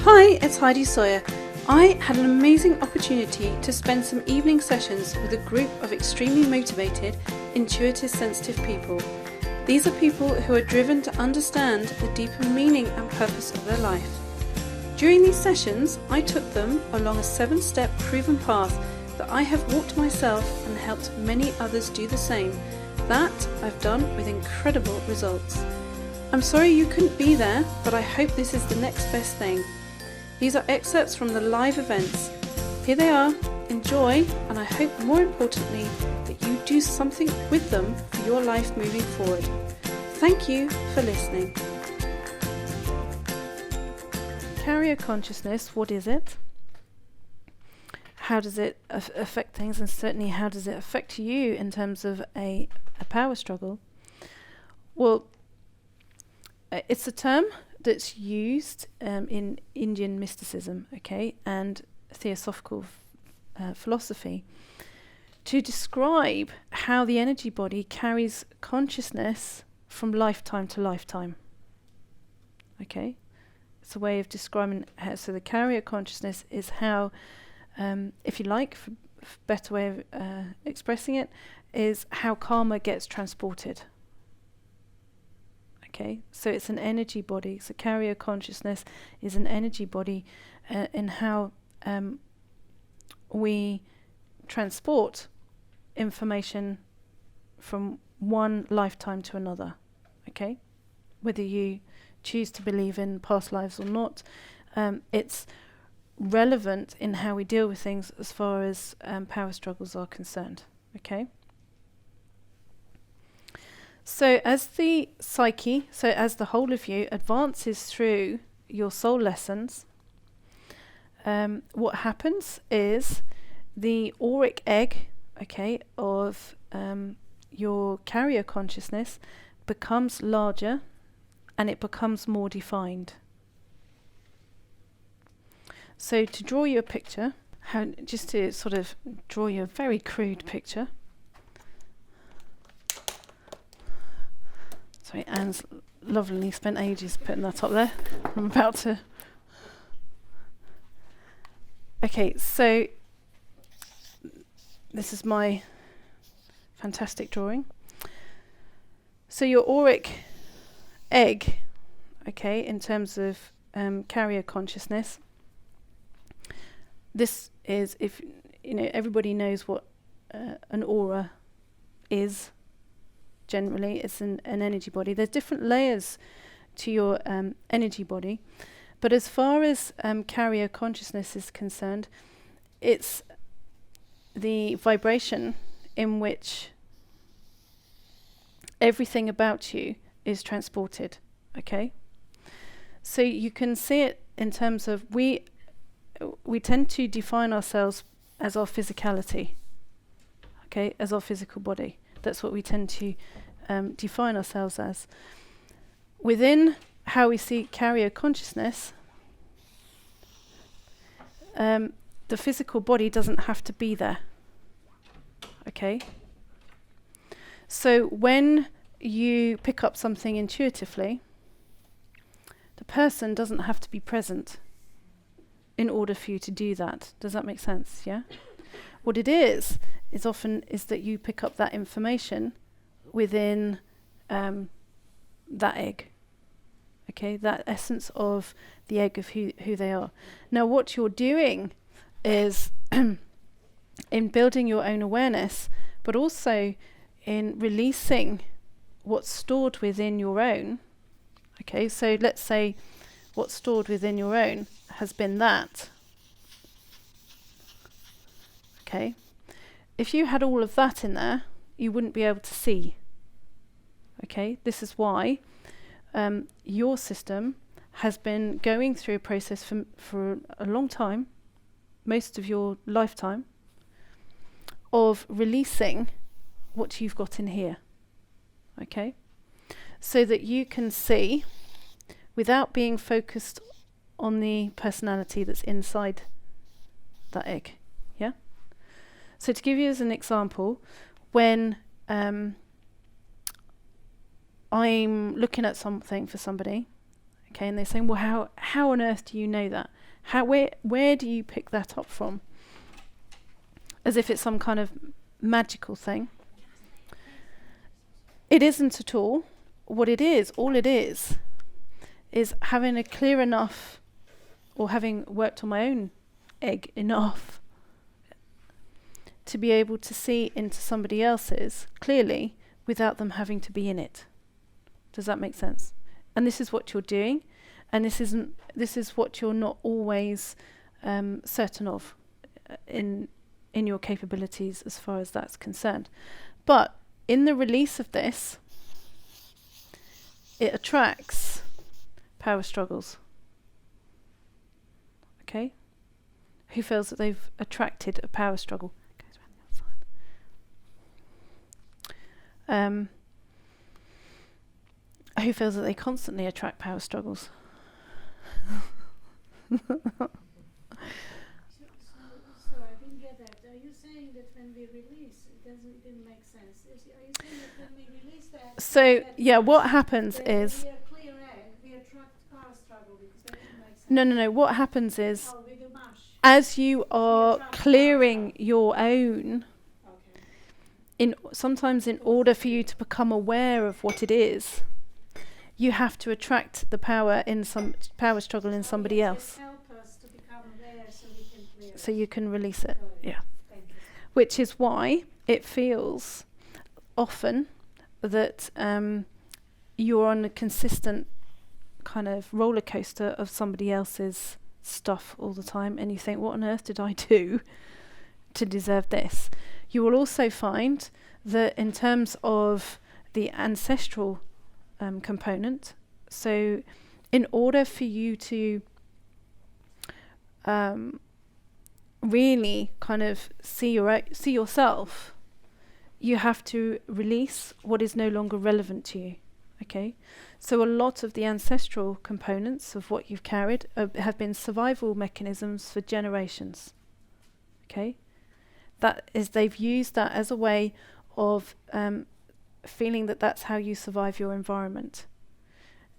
Hi, it's Heidi Sawyer. I had an amazing opportunity to spend some evening sessions with a group of extremely motivated, intuitive, sensitive people. These are people who are driven to understand the deeper meaning and purpose of their life. During these sessions, I took them along a 7-step proven path that I have walked myself and helped many others do the same. That I've done with incredible results. I'm sorry you couldn't be there, but I hope this is the next best thing. These are excerpts from the live events. Here they are, enjoy, and I hope more importantly that you do something with them for your life moving forward. Thank you for listening. Carrier consciousness, what is it? How does it affect things, and certainly how does it affect you in terms of a power struggle? Well, it's a term that's used in Indian mysticism, okay, and theosophical philosophy to describe how the energy body carries consciousness from lifetime to lifetime. Okay, it's a way of describing how. So the carrier consciousness is how, if you like, for better way of expressing it, is how karma gets transported. Okay, so it's an energy body. So carrier consciousness is an energy body in how we transport information from one lifetime to another. Okay, whether you choose to believe in past lives or not, it's relevant in how we deal with things as far as power struggles are concerned. Okay. So as the psyche, so as the whole of you advances through your soul lessons, what happens is the auric egg, okay, of your carrier consciousness becomes larger and it becomes more defined. So to draw you a picture, just to sort of draw you a very crude picture. Sorry, Anne's lovely spent ages putting that up there. I'm about to... Okay, so this is my fantastic drawing. So your auric egg, okay, in terms of carrier consciousness, this is, if you know, everybody knows what an aura is. Generally, it's an energy body. There's different layers to your energy body, but as far as carrier consciousness is concerned, it's the vibration in which everything about you is transported. Okay, so you can see it in terms of we tend to define ourselves as our physicality. Okay, as our physical body. That's what we tend to define ourselves as. Within how we see carrier consciousness, the physical body doesn't have to be there. Okay? So when you pick up something intuitively, the person doesn't have to be present in order for you to do that. Does that make sense? Yeah? What it is often is that you pick up that information within that egg. Okay, that essence of the egg of who they are. Now what you're doing is in building your own awareness, but also in releasing what's stored within your own. Okay, so let's say what's stored within your own has been that. Okay, if you had all of that in there, you wouldn't be able to see. Okay, this is why your system has been going through a process for a long time, most of your lifetime, of releasing what you've got in here. Okay, so that you can see without being focused on the personality that's inside that egg. Yeah. So to give you as an example, when I'm looking at something for somebody, Okay, and they're saying, well, how on earth do you know that? Where do you pick that up from? As if it's some kind of magical thing. It isn't at all. What it is, all it is having a clear enough, or having worked on my own egg enough, to be able to see into somebody else's clearly without them having to be in it. Does that make sense? And this is what you're doing, and this is what you're not always certain of in your capabilities as far as that's concerned. But in the release of this, it attracts power struggles. Okay? Who feels that they've attracted a power struggle? Goes around the outside. Who feels that they constantly attract power struggles? So I didn't get that. Are you saying that when we release, it didn't make sense? Are you saying that when we release that? So yeah, what happens is we are clear egg, we attract power struggle because that didn't make sense. no. What happens is, we do mash. as you are clearing your own, sometimes in order for you to become aware of what it is, you have to attract the power in some power struggle in somebody else. Help us to become aware so we can clear So you can release it. Yeah. Thank you. Which is why it feels often that you're on a consistent kind of roller coaster of somebody else's stuff all the time, and you think, what on earth did I do to deserve this? You will also find that in terms of the ancestral component, so in order for you to really kind of see yourself, you have to release what is no longer relevant to you. Okay, so a lot of the ancestral components of what you've carried have been survival mechanisms for generations. Okay, that is, they've used that as a way of feeling that that's how you survive your environment,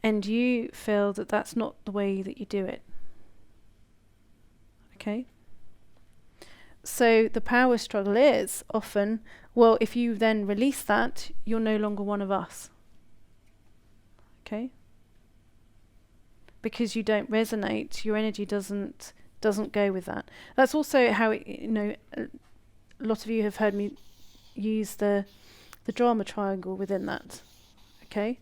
and you feel that that's not the way that you do it. Okay, so the power struggle is often, well, if you then release that, you're no longer one of us. Okay, because you don't resonate, your energy doesn't go with that. That's also how it, a lot of you have heard me use the drama triangle within that. Okay,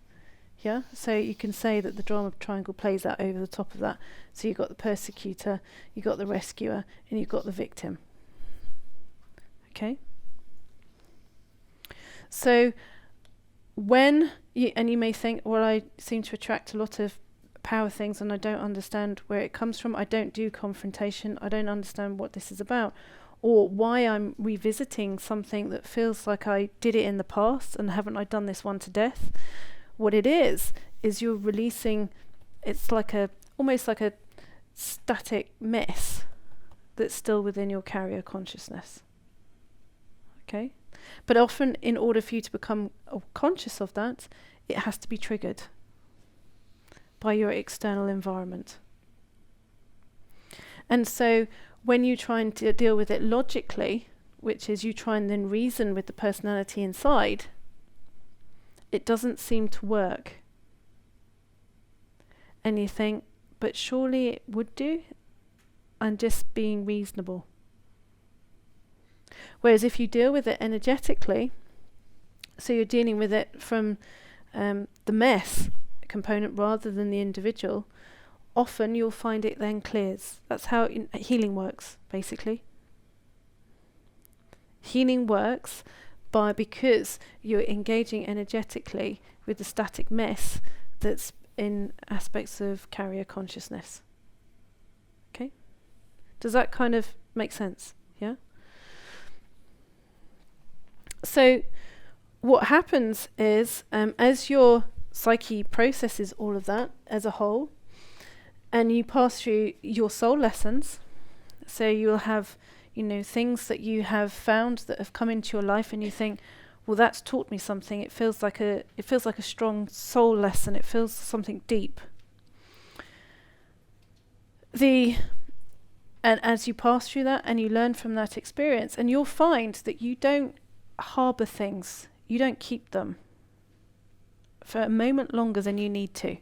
yeah, so you can say that the drama triangle plays out over the top of that. So you've got the persecutor, you've got the rescuer, and you've got the victim. Okay, so when you may think, well, I seem to attract a lot of power things and I don't understand where it comes from, I don't do confrontation, I don't understand what this is about, or why I'm revisiting something that feels like I did it in the past, and haven't I done this one to death? What it is you're releasing, it's like almost like a static mess that's still within your carrier consciousness. Okay? But often, in order for you to become conscious of that, it has to be triggered by your external environment. And so when you try and deal with it logically, which is you try and then reason with the personality inside, it doesn't seem to work. And you think, but surely it would do? I'm just being reasonable. Whereas if you deal with it energetically, so you're dealing with it from the mess component rather than the individual, often you'll find it then clears. That's how healing works, basically. Healing works because you're engaging energetically with the static mess that's in aspects of carrier consciousness. Okay? Does that kind of make sense? Yeah? So what happens is, as your psyche processes all of that as a whole, and you pass through your soul lessons, so you'll have, things that you have found that have come into your life, and you think, well, that's taught me something. It feels like a strong soul lesson. It feels something deep. And as you pass through that and you learn from that experience, and you'll find that you don't harbour things, you don't keep them for a moment longer than you need to.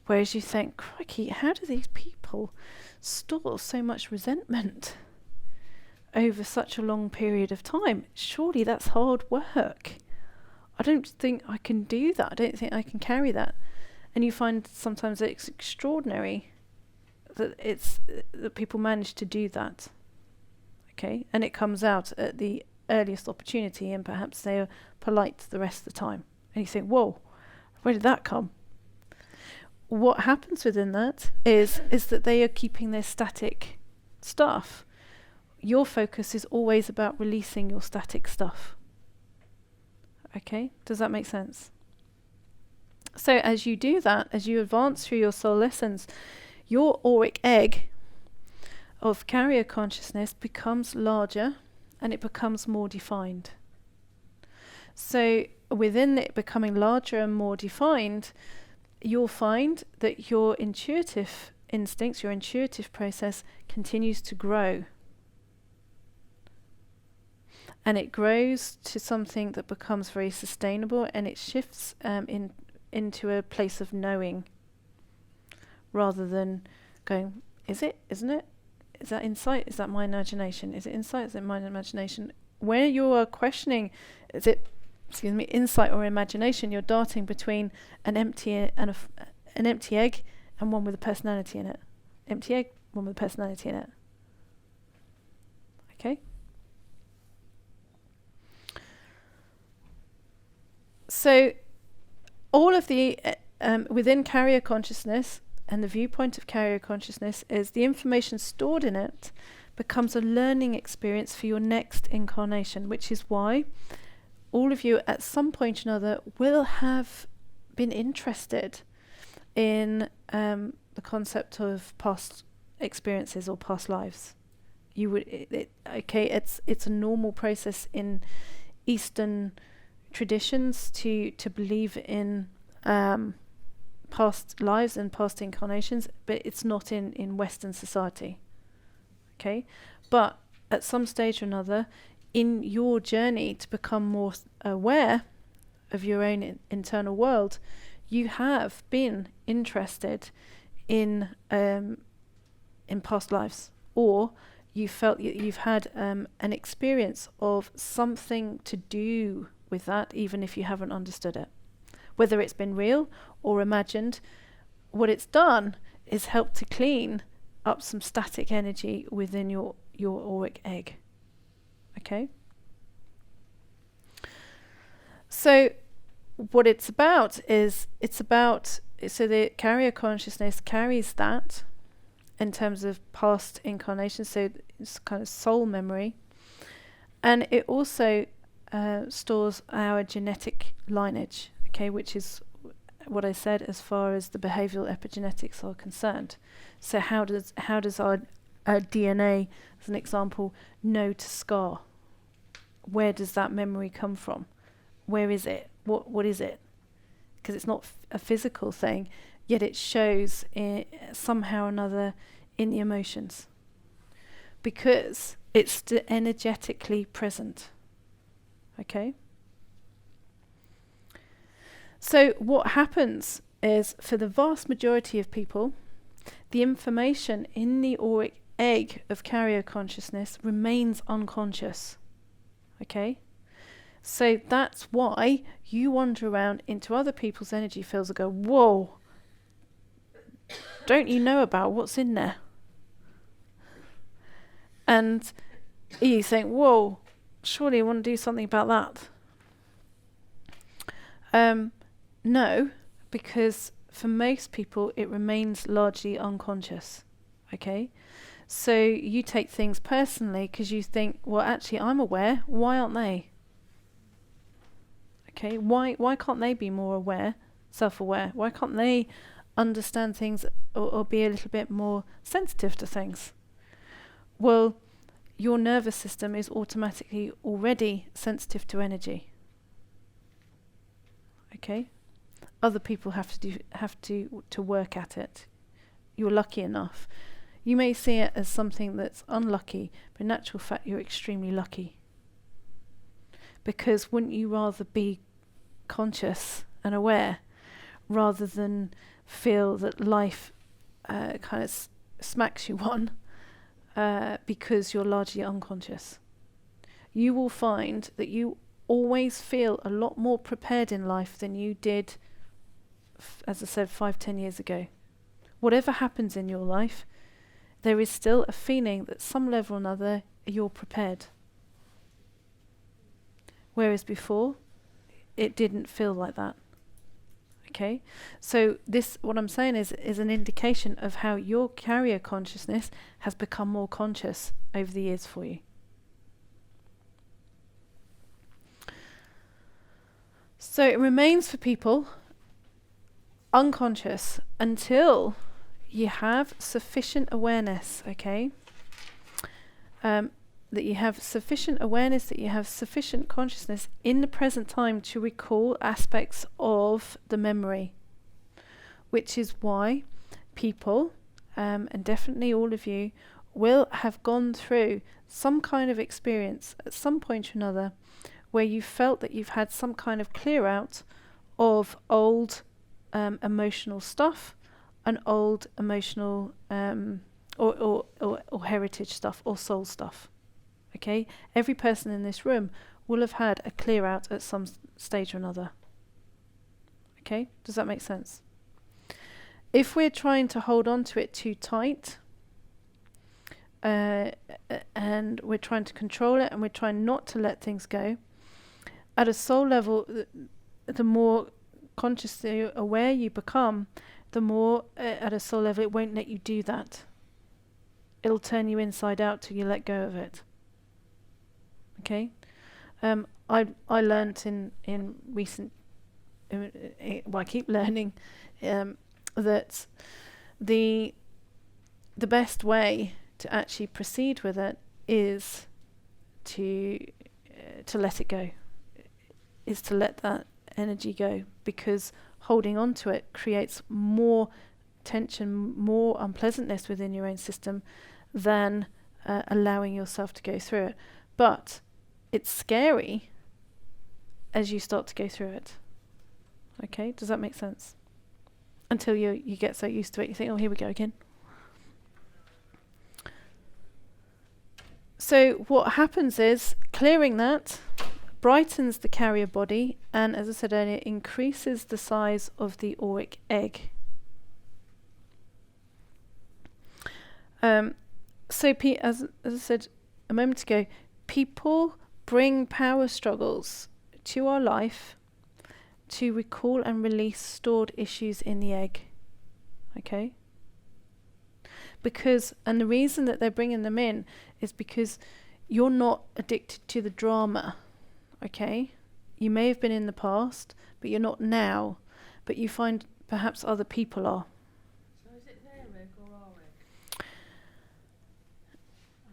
Whereas you think, crikey, how do these people store so much resentment over such a long period of time? Surely that's hard work. I don't think I can do that. I don't think I can carry that. And you find sometimes that it's extraordinary that people manage to do that. Okay, and it comes out at the earliest opportunity, and perhaps they are polite the rest of the time. And you think, whoa, where did that come? What happens within that is that they are keeping their static stuff. Your focus is always about releasing your static stuff. Okay, does that make sense? So as you do that, as you advance through your soul lessons, your auric egg of carrier consciousness becomes larger and it becomes more defined. So within it becoming larger and more defined, you'll find that your intuitive instincts, your intuitive process continues to grow. And it grows to something that becomes very sustainable, and it shifts into a place of knowing, rather than going, is it? Isn't it? Is that insight? Is that my imagination? Is it insight? Is it my imagination? Where you are questioning, is it, insight or imagination, you're darting between an empty and an empty egg and one with a personality in it. Empty egg, one with a personality in it. Okay? So all of the within carrier consciousness, and the viewpoint of carrier consciousness is the information stored in it becomes a learning experience for your next incarnation, which is why all of you at some point or another will have been interested in the concept of past experiences or past lives. You would, it's a normal process in Eastern traditions to believe in past lives and past incarnations, but it's not in Western society. Okay, but at some stage or another in your journey to become more aware of your own internal world, you have been interested in past lives, or you felt you've had an experience of something to do with that, even if you haven't understood it. Whether it's been real or imagined, what it's done is help to clean up some static energy within your auric egg. Okay? So what it's about is, so the carrier consciousness carries that in terms of past incarnations, so it's kind of soul memory, and it also stores our genetic lineage, okay, which is what I said as far as the behavioural epigenetics are concerned. So how does our DNA, as an example, know to scar? Where does that memory come from? Where is it? What is it? Because it's not a physical thing, yet it shows somehow or another in the emotions, because it's energetically present. Okay? So what happens is, for the vast majority of people, the information in the auric egg of carrier consciousness remains unconscious. Okay? So that's why you wander around into other people's energy fields and go, whoa, don't you know about what's in there? And you think, whoa, surely I want to do something about that. No, because for most people it remains largely unconscious. Okay? So you take things personally because you think, well, actually I'm aware, why aren't they? Okay, why can't they be more aware, self-aware? Why can't they understand things or be a little bit more sensitive to things? Well, your nervous system is automatically already sensitive to energy. Okay? Other people have to work at it. You're lucky enough. You may see it as something that's unlucky, but in actual fact you're extremely lucky. Because wouldn't you rather be conscious and aware rather than feel that life kind of smacks you one because you're largely unconscious? You will find that you always feel a lot more prepared in life than you did, as I said, 5-10 years ago. Whatever happens in your life, there is still a feeling that some level or another you're prepared. Whereas before, it didn't feel like that. Okay? So this, what I'm saying is an indication of how your carrier consciousness has become more conscious over the years for you. So it remains for people unconscious until you have sufficient awareness, okay? That you have sufficient awareness, that you have sufficient consciousness in the present time to recall aspects of the memory. Which is why people, and definitely all of you, will have gone through some kind of experience at some point or another where you felt that you've had some kind of clear out of old emotional stuff and old emotional or heritage stuff or soul stuff. Okay? Every person in this room will have had a clear out at some stage or another. Okay? Does that make sense? If we're trying to hold on to it too tight, and we're trying to control it and we're trying not to let things go, at a soul level, the more consciously aware you become, the more at a soul level it won't let you do that. It'll turn you inside out till you let go of it. Okay? I learnt in recent, I keep learning that the best way to actually proceed with it is to let it go, is to let that energy go, because holding on to it creates more tension, more unpleasantness within your own system than allowing yourself to go through it. But it's scary as you start to go through it. Okay, does that make sense? Until you get so used to it, you think, oh, here we go again. So what happens is clearing that brightens the carrier body, and as I said earlier, increases the size of the auric egg. So as I said a moment ago, people bring power struggles to our life to recall and release stored issues in the egg. Okay? And the reason that they're bringing them in is because you're not addicted to the drama. Okay? You may have been in the past, but you're not now. But you find perhaps other people are. So is it their egg or our egg?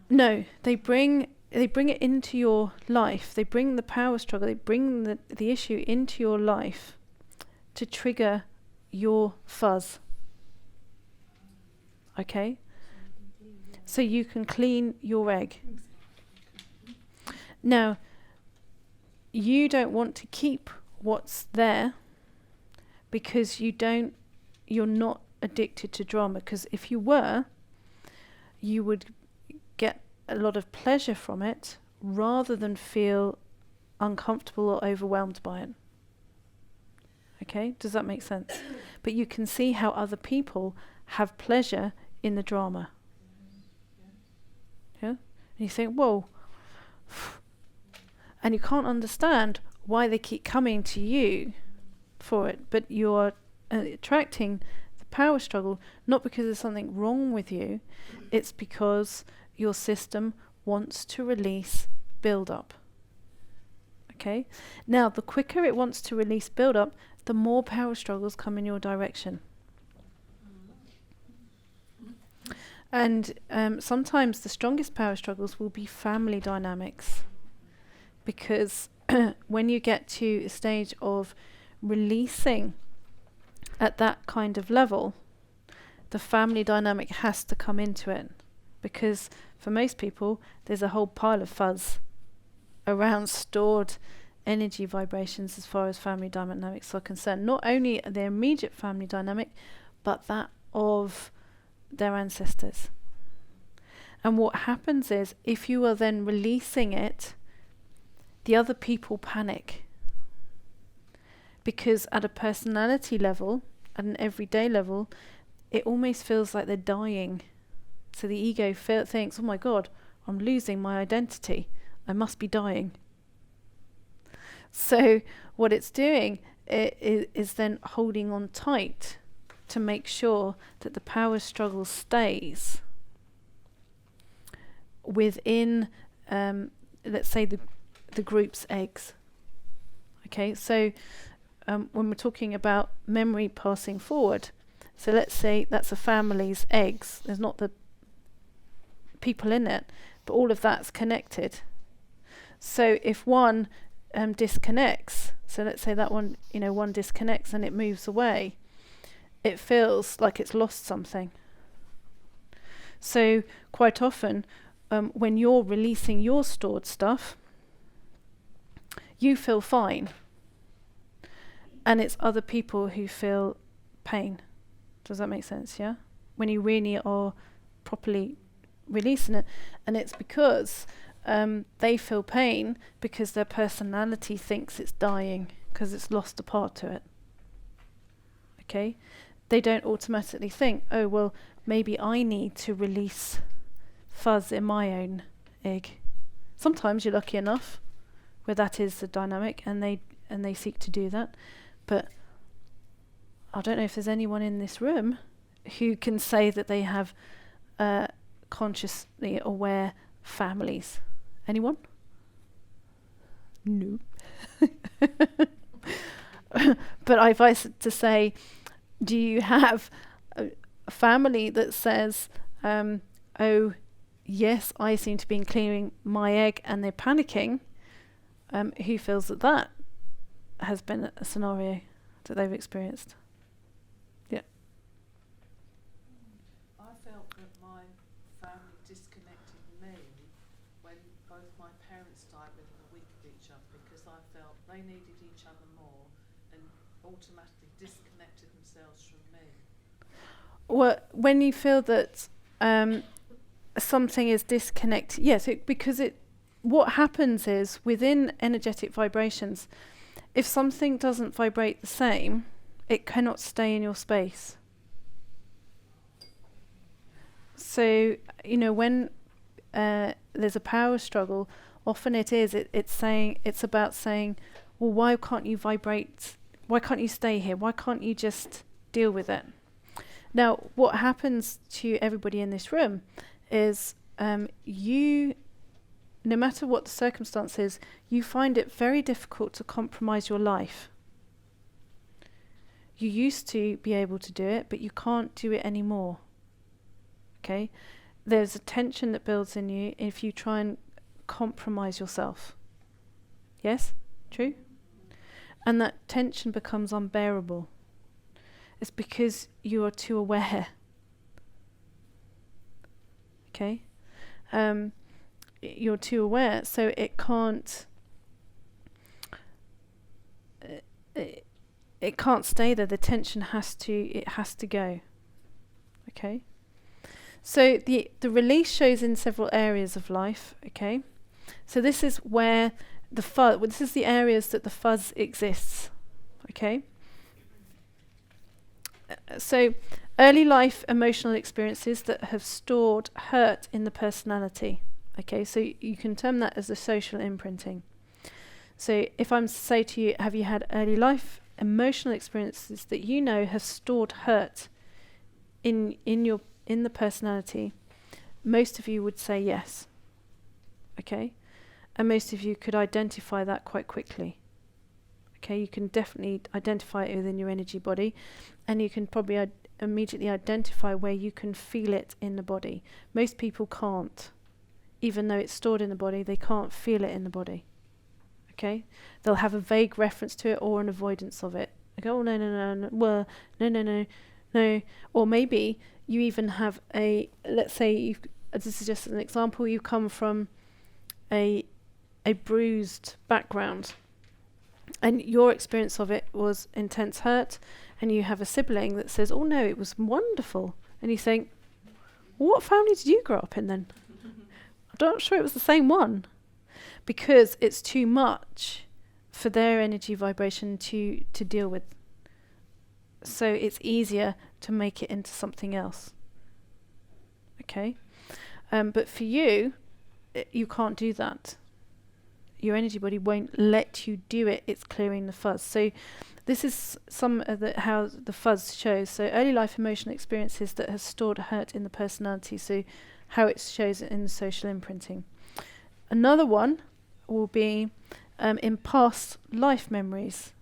No, they bring it into your life. They bring the power struggle. They bring the issue into your life to trigger your fuzz. Okay? So you can clean your egg. Now, you don't want to keep what's there because you're not addicted to drama. Because if you were, you would get a lot of pleasure from it rather than feel uncomfortable or overwhelmed by it. Okay, does that make sense? But you can see how other people have pleasure in the drama. Yeah? And you think, whoa. And you can't understand why they keep coming to you for it, but you're attracting the power struggle not because there's something wrong with you, it's because your system wants to release build-up. Okay? Now, the quicker it wants to release build-up, the more power struggles come in your direction. And sometimes the strongest power struggles will be family dynamics. Because when you get to a stage of releasing at that kind of level, the family dynamic has to come into it, because for most people there's a whole pile of fuzz around stored energy vibrations as far as family dynamics are concerned. Not only their immediate family dynamic, but that of their ancestors. And what happens is, if you are then releasing it, the other people panic. Because at a personality level, at an everyday level, it almost feels like they're dying. So the ego thinks, oh my God, I'm losing my identity. I must be dying. So what it's doing is then holding on tight to make sure that the power struggle stays within, let's say, the group's eggs. Okay, so when we're talking about memory passing forward, so let's say that's a family's eggs. There's not the people in it, but all of that's connected. So if one disconnects, so let's say that one, one disconnects and it moves away, it feels like it's lost something. So quite often, when you're releasing your stored stuff, you feel fine, and it's other people who feel pain. Does that make sense? Yeah? When you really are properly releasing it, and it's because they feel pain because their personality thinks it's dying because it's lost a part to it. Okay? They don't automatically think, oh, well, maybe I need to release fuzz in my own egg. Sometimes you're lucky enough where that is the dynamic, and they seek to do that. But I don't know if there's anyone in this room who can say that they have consciously aware families. Anyone? No. But I advise to say, do you have a family that says, oh, yes, I seem to be clearing my egg, and they're panicking? Who feels that has been a scenario that they've experienced? Yeah. I felt that my family disconnected me when both my parents died within a week of each other, because I felt they needed each other more and automatically disconnected themselves from me. Well, when you feel that something is disconnected, yes, because what happens is, within energetic vibrations, if something doesn't vibrate the same, it cannot stay in your space. So, when there's a power struggle, often it's about saying, well, why can't you vibrate? Why can't you stay here? Why can't you just deal with it? Now, what happens to everybody in this room is no matter what the circumstances, you find it very difficult to compromise your life. You used to be able to do it, but you can't do it anymore. Okay? There's a tension that builds in you if you try and compromise yourself. Yes? True? And that tension becomes unbearable. It's because you are too aware. Okay? You're too aware, so it can't it can't stay there. The tension has to go. Okay? So the release shows in several areas of life. Okay? So this is where the fuzz, this is the areas that the fuzz exists. Okay? So early life emotional experiences that have stored hurt in the personality. Okay, so you can term that as the social imprinting. So if I'm to say to you, have you had early life emotional experiences that have stored hurt in the personality? Most of you would say yes. Okay, and most of you could identify that quite quickly. Okay, you can definitely identify it within your energy body, and you can probably immediately identify where you can feel it in the body. Most people can't. Even though it's stored in the body, they can't feel it in the body. Okay? They'll have a vague reference to it or an avoidance of it. They go, oh, no. Well, no. No, or maybe you even have let's say, this is just an example, you come from a bruised background and your experience of it was intense hurt, and you have a sibling that says, oh no, it was wonderful. And you think, what family did you grow up in then? I'm not sure it was the same one, because it's too much for their energy vibration to deal with. So it's easier to make it into something else. Okay? But for you, you can't do that. Your energy body won't let you do it. It's clearing the fuzz. So this is some of how the fuzz shows. So early life emotional experiences that have stored hurt in the personality. So how it shows it in the social imprinting. Another one will be in past life memories.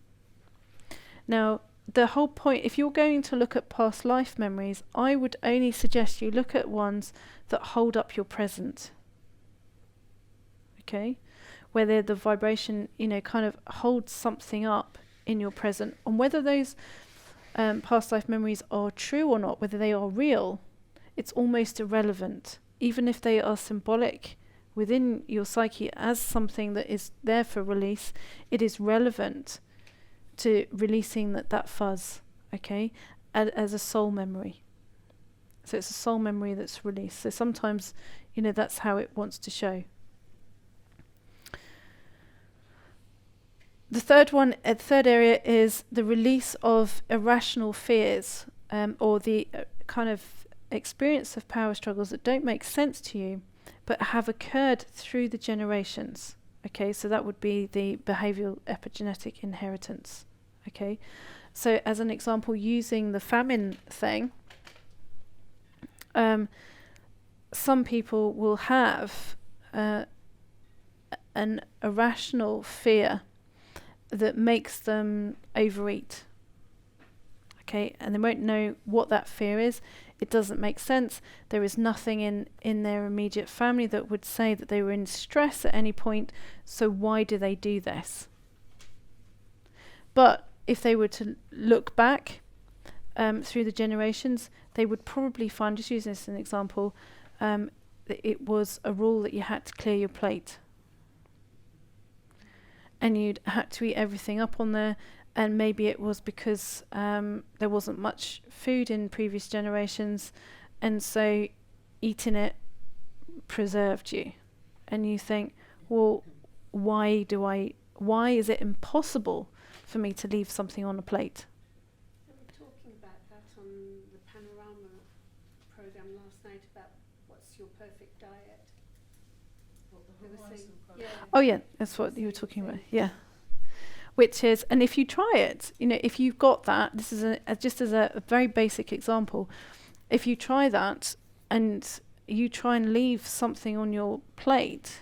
Now, the whole point, if you're going to look at past life memories, I would only suggest you look at ones that hold up your present. Okay? Whether the vibration, kind of holds something up in your present, and whether those past life memories are true or not, whether they are real, it's almost irrelevant. Even if they are symbolic within your psyche as something that is there for release, it is relevant to releasing that fuzz, okay, as a soul memory. So it's a soul memory that's released. So sometimes, that's how it wants to show. The third area is the release of irrational fears, or the kind of experience of power struggles that don't make sense to you, but have occurred through the generations. Okay, so that would be the behavioral epigenetic inheritance. Okay, so as an example, using the famine thing, some people will have an irrational fear that makes them overeat. Okay, and they won't know what that fear is. It doesn't make sense. There is nothing in their immediate family that would say that they were in stress at any point, so why do they do this? But if they were to look back through the generations, they would probably find, just using this as an example, that it was a rule that you had to clear your plate. And you'd had to eat everything up on there, and maybe it was because there wasn't much food in previous generations, and so eating it preserved you. And you think, well, why is it impossible for me to leave something on a plate? They were talking about that on the Panorama program last night, about what's your perfect diet. Yeah. Oh yeah, that's what you were talking about. Yeah, which is, and if you try it, if you've got that, this is just as a very basic example. If you try that and you try and leave something on your plate,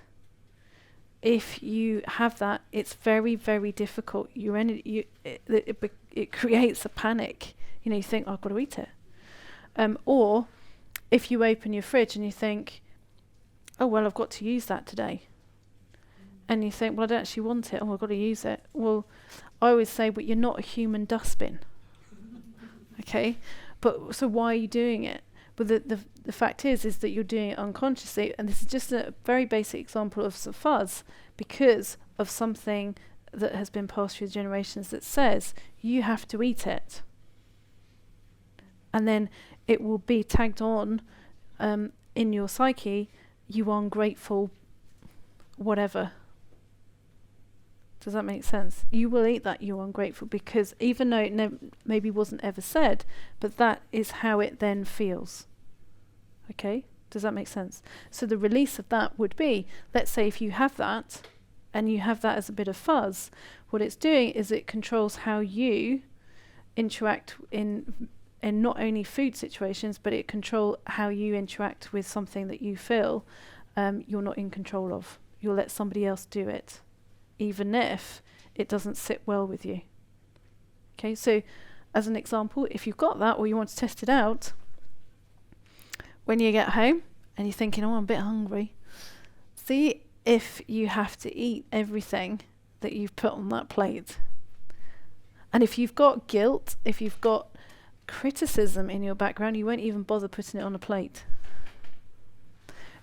if you have that, it's very, very difficult. It creates a panic. You think, oh, I've got to eat it. Or if you open your fridge and you think, oh well, I've got to use that today. And you think, well, I don't actually want it. Oh, I've got to use it. Well, I always say, but you're not a human dustbin. Okay? But so why are you doing it? But the fact is that you're doing it unconsciously. And this is just a very basic example of some fuzz, because of something that has been passed through the generations that says you have to eat it. And then it will be tagged on in your psyche, you ungrateful whatever. Does that make sense? You will eat that, you're ungrateful, because even though it maybe wasn't ever said, but that is how it then feels. Okay? Does that make sense? So the release of that would be, let's say if you have that, and you have that as a bit of fuzz, what it's doing is it controls how you interact in not only food situations, but it controls how you interact with something that you feel you're not in control of. You'll let somebody else do it, even if it doesn't sit well with you. Okay, so as an example, if you've got that or you want to test it out, when you get home and you're thinking, oh, I'm a bit hungry, see if you have to eat everything that you've put on that plate. And if you've got guilt, if you've got criticism in your background, you won't even bother putting it on a plate.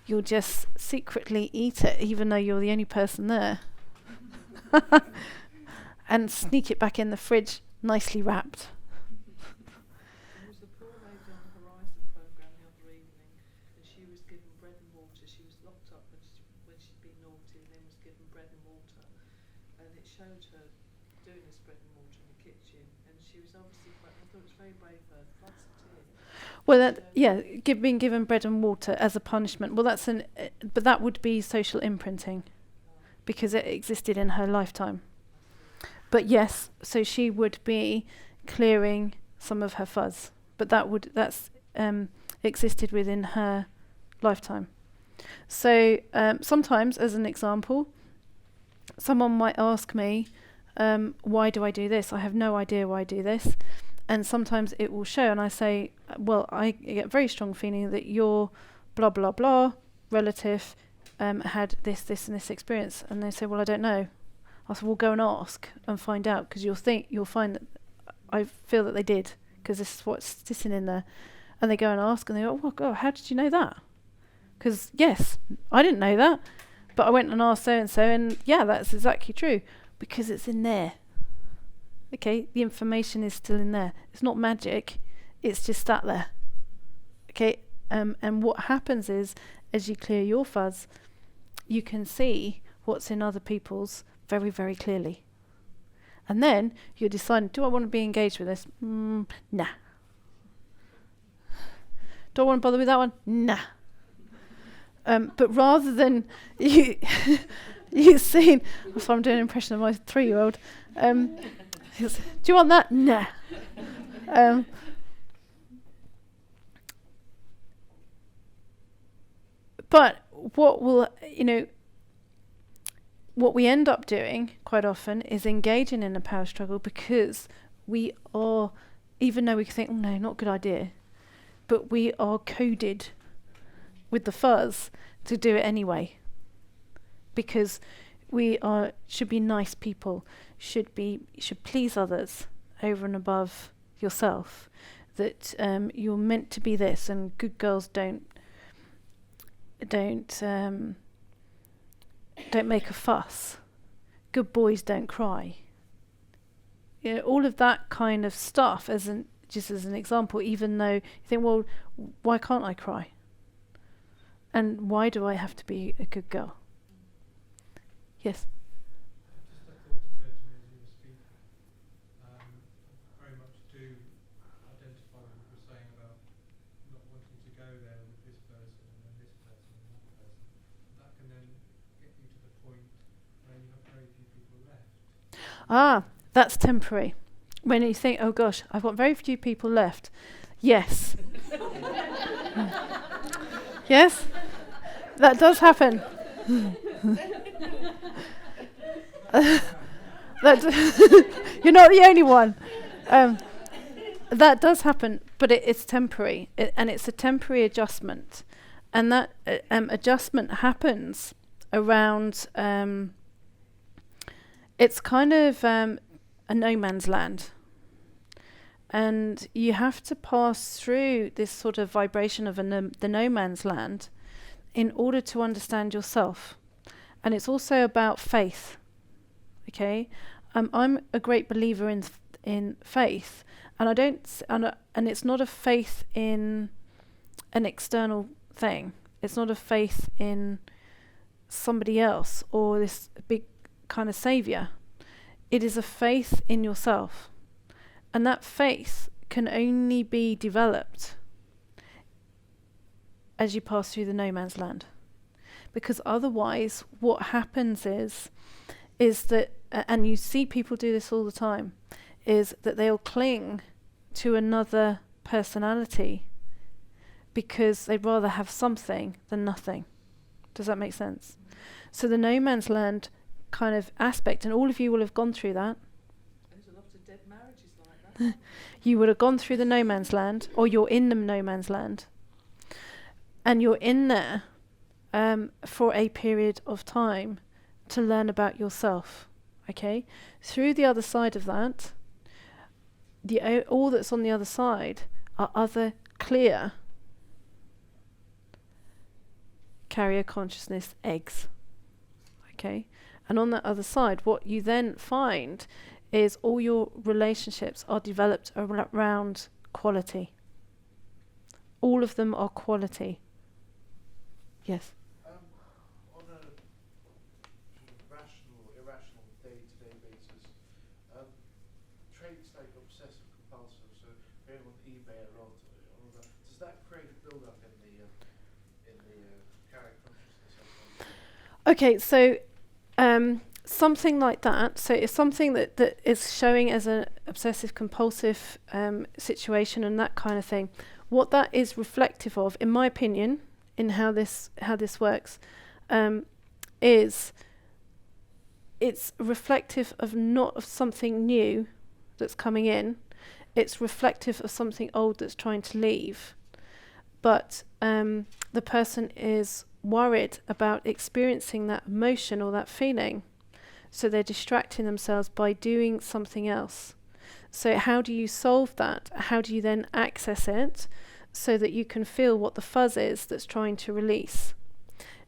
You'll just secretly eat it, even though you're the only person there. And sneak it back in the fridge, nicely wrapped. There was a poor lady on the Horizon programme the other evening, and she was given bread and water. She was locked up when she'd been naughty, and then was given bread and water. And it showed her doing this bread and water in the kitchen, and she was obviously I thought it was very brave of her, floods of tears. Well, being given bread and water as a punishment. Well, but that would be social imprinting, because it existed in her lifetime. But yes, so she would be clearing some of her fuzz, but that's existed within her lifetime. So sometimes, as an example, someone might ask me, why do I do this? I have no idea why I do this. And sometimes it will show, and I say, well, I get a very strong feeling that your blah, blah, blah relative had this, and this experience. And they say, well, I don't know. I said, well, go and ask and find out, because you'll find that I feel that they did, because this is what's sitting in there. And they go and ask, and they go, oh, God, how did you know that? Because, yes, I didn't know that, but I went and asked so-and-so, and yeah, that's exactly true, because it's in there. Okay, the information is still in there. It's not magic, it's just sat there. Okay, and what happens is, as you clear your fuzz, you can see what's in other people's very, very clearly. And then you decide, do I want to be engaged with this? Nah. Do I want to bother with that one? Nah. But rather than you've seen, so I'm doing an impression of my 3-year-old. Do you want that? Nah. But what we end up doing quite often is engaging in a power struggle, because we are, even though we think, oh no, not a good idea, but we are coded with the fuzz to do it anyway, because we should be nice people, should please others over and above yourself, that you're meant to be this, and good girls don't make a fuss. Good boys don't cry. All of that kind of stuff, just as an example, even though you think, well, why can't I cry? And why do I have to be a good girl? Yes? Just a thought occurred to me as you were speaking. Very much do identify with what you were saying about not wanting to go there with this person and then this person and that person. That can then get you to the point where you have very few people left. That's temporary. When you think, oh gosh, I've got very few people left. Yes. Yes? That does happen. You're not the only one. That does happen, but it's temporary, and it's a temporary adjustment. And that adjustment happens around, it's kind of a no man's land. And you have to pass through this sort of vibration of the no man's land in order to understand yourself. And it's also about faith. Okay, I'm a great believer in faith, and and it's not a faith in an external thing. It's not a faith in somebody else or this big kind of savior. It is a faith in yourself, and that faith can only be developed as you pass through the no man's land, because otherwise, what happens is that, and you see people do this all the time, is that they'll cling to another personality because they'd rather have something than nothing. Does that make sense? So the no man's land kind of aspect, and all of you will have gone through that. There's a lot of dead marriages like that. You would have gone through the no man's land, or you're in the no man's land, and you're in there for a period of time to learn about yourself. Okay, through the other side of that, all that's on the other side are other clear carrier consciousness eggs. Okay? And on that other side, what you then find is all your relationships are developed around quality. All of them are quality. Yes? On a rational, irrational, day-to-day basis, traits like obsessive compulsive, so going on eBay a lot, all of that, does that create a build-up in the carrier consciousness? Okay, so something like that. So it's something that is showing as an obsessive compulsive situation and that kind of thing. What that is reflective of, in my opinion, in how this works, is it's reflective of not of something new that's coming in. It's reflective of something old that's trying to leave. But the person is worried about experiencing that emotion or that feeling. So they're distracting themselves by doing something else. So how do you solve that? How do you then access it so that you can feel what the fuzz is that's trying to release?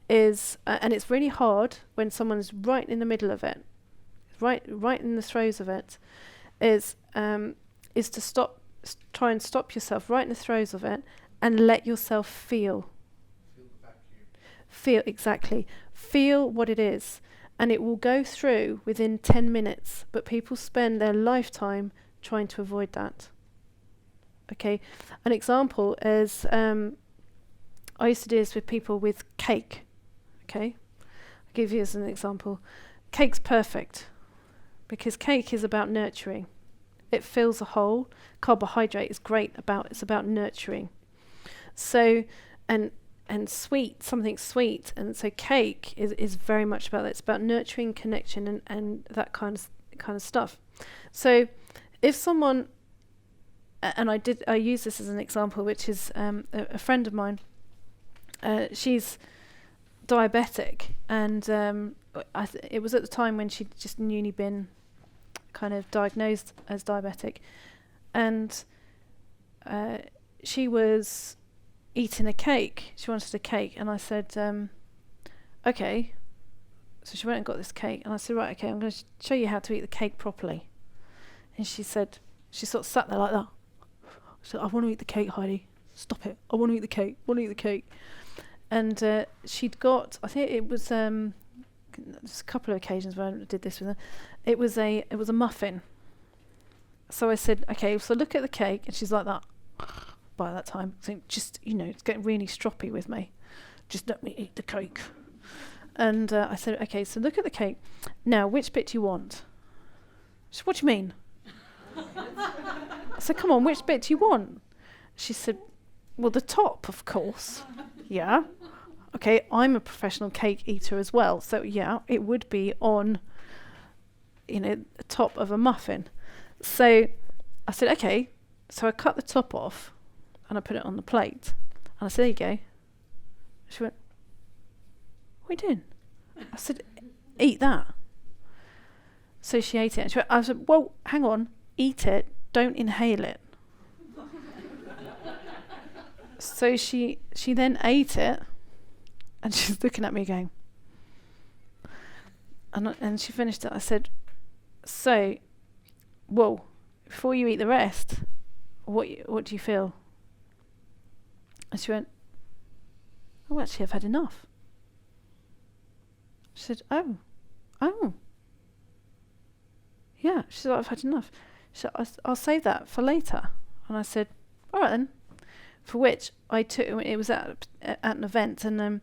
And it's really hard when someone's right in the middle of it, right in the throes of it, is to try and stop yourself right in the throes of it and let yourself feel. Feel the vacuum. Feel, exactly. Feel what it is. And it will go through within 10 minutes, but people spend their lifetime trying to avoid that. Okay, an example is I used to do this with people with cake. Okay, I'll give you as an example. Cake's perfect because cake is about nurturing. It fills a hole. Carbohydrate is great it's about nurturing. So, and sweet, something sweet, and so cake is very much about that. It's about nurturing, connection, and that kind of stuff. So, if someone, and I use this as an example, which is a friend of mine. She's diabetic, and it was at the time when she'd just newly been kind of diagnosed as diabetic, and she was eating a cake. She wanted a cake, and I said, okay. So she went and got this cake, and I said, right, okay, I'm going to show you how to eat the cake properly. And she said, she sort of sat there like that. She said, I want to eat the cake, Heidi. Stop it. I want to eat the cake. I want to eat the cake. And she'd got, I think it was, there's a couple of occasions where I did this with her. It was a muffin. So I said, okay, so look at the cake, and she's like that. By that time, I think just, it's getting really stroppy with me. Just let me eat the cake. And I said, okay, so look at the cake. Now, which bit do you want? She said, what do you mean? I said, come on, which bit do you want? She said, well, the top, of course. Yeah. Okay, I'm a professional cake eater as well. So, yeah, it would be on, the top of a muffin. So I said, okay. So I cut the top off and I put it on the plate. And I said, there you go. She went, what are you doing? I said, eat that. So she ate it. And I said, well, hang on. Eat it. Don't inhale it. So she then ate it. And she's looking at me going. And she finished it. I said, so, whoa, before you eat the rest, what do you feel? And she went, oh, actually, I've had enough. She said, oh. Yeah, she said, I've had enough. She said, I'll save that for later. And I said, all right then. For which I took, it was at an event, and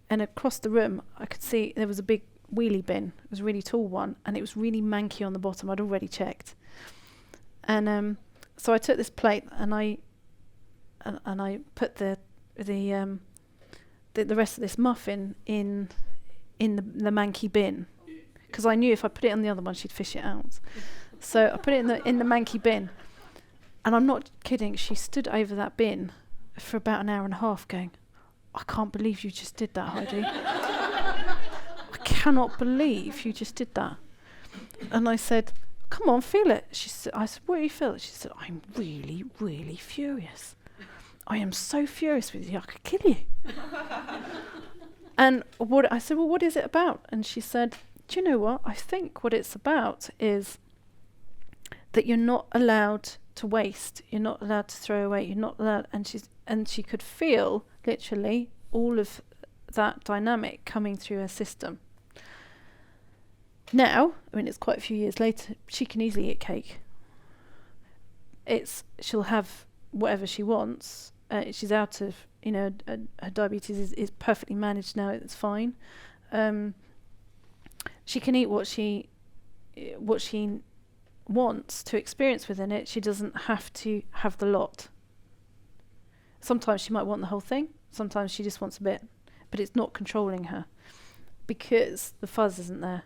across the room, I could see there was a big wheelie bin. It was a really tall one, and it was really manky on the bottom. I'd already checked. And so I took this plate and I put the rest of this muffin in the manky bin, because I knew if I put it on the other one, she'd fish it out. So I put it in the manky bin, and I'm not kidding. She stood over that bin for about an hour and a half, going, "I can't believe you just did that, Heidi. I cannot believe you just did that." And I said, come on, feel it. She said, I said, what do you feel? She said, I'm really, really furious. I am so furious with you, I could kill you. And I said, well, what is it about? And she said, do you know what? I think what it's about is that you're not allowed to waste. You're not allowed to throw away. You're not allowed. And she could feel literally all of that dynamic coming through her system. Now, I mean, it's quite a few years later, she can easily eat cake. She'll have whatever she wants. She's out of, her diabetes is perfectly managed now. It's fine. She can eat what she wants to experience within it. She doesn't have to have the lot. Sometimes she might want the whole thing. Sometimes she just wants a bit. But it's not controlling her because the fuzz isn't there.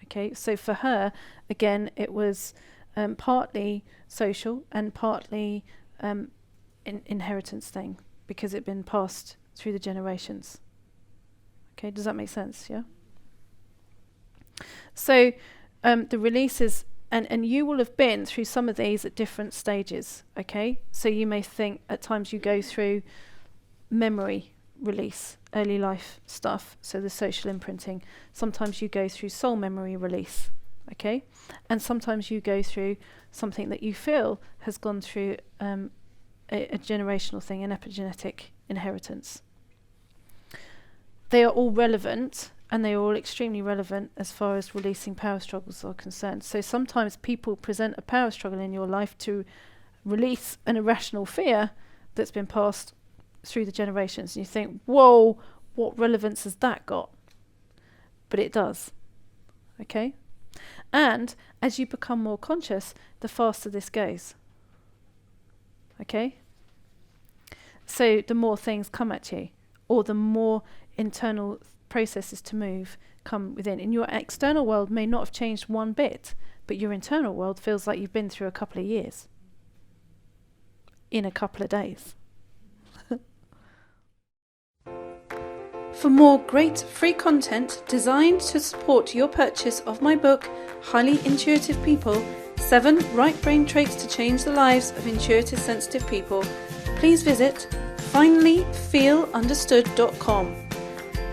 Okay, so for her, again, it was partly social and partly inheritance thing because it'd been passed through the generations. Okay, does that make sense? Yeah. So the releases, and you will have been through some of these at different stages. Okay, so you may think at times you go through memory release, early life stuff, so the social imprinting. Sometimes you go through soul memory release, okay? And sometimes you go through something that you feel has gone through a generational thing, an epigenetic inheritance. They are all relevant, and they are all extremely relevant as far as releasing power struggles are concerned. So sometimes people present a power struggle in your life to release an irrational fear that's been passed through the generations, and you think, whoa, what relevance has that got? But it does. Okay? And as you become more conscious, the faster this goes. Okay? So the more things come at you, or the more internal processes to move come within. And your external world may not have changed one bit, but your internal world feels like you've been through a couple of years in a couple of days. For more great free content designed to support your purchase of my book, Highly Intuitive People, 7 Right Brain Traits to Change the Lives of Intuitive Sensitive People, please visit finallyfeelunderstood.com.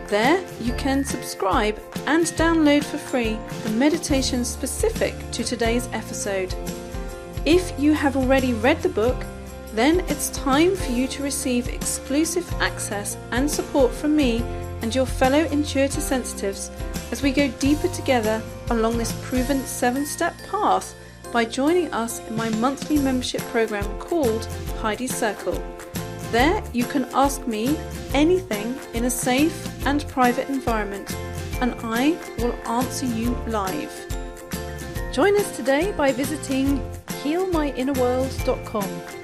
There you can subscribe and download for free the meditations specific to today's episode. If you have already read the book, then it's time for you to receive exclusive access and support from me and your fellow intuitive sensitives as we go deeper together along this proven 7-step path by joining us in my monthly membership program called Heidi's Circle. There you can ask me anything in a safe and private environment, and I will answer you live. Join us today by visiting healmyinnerworld.com.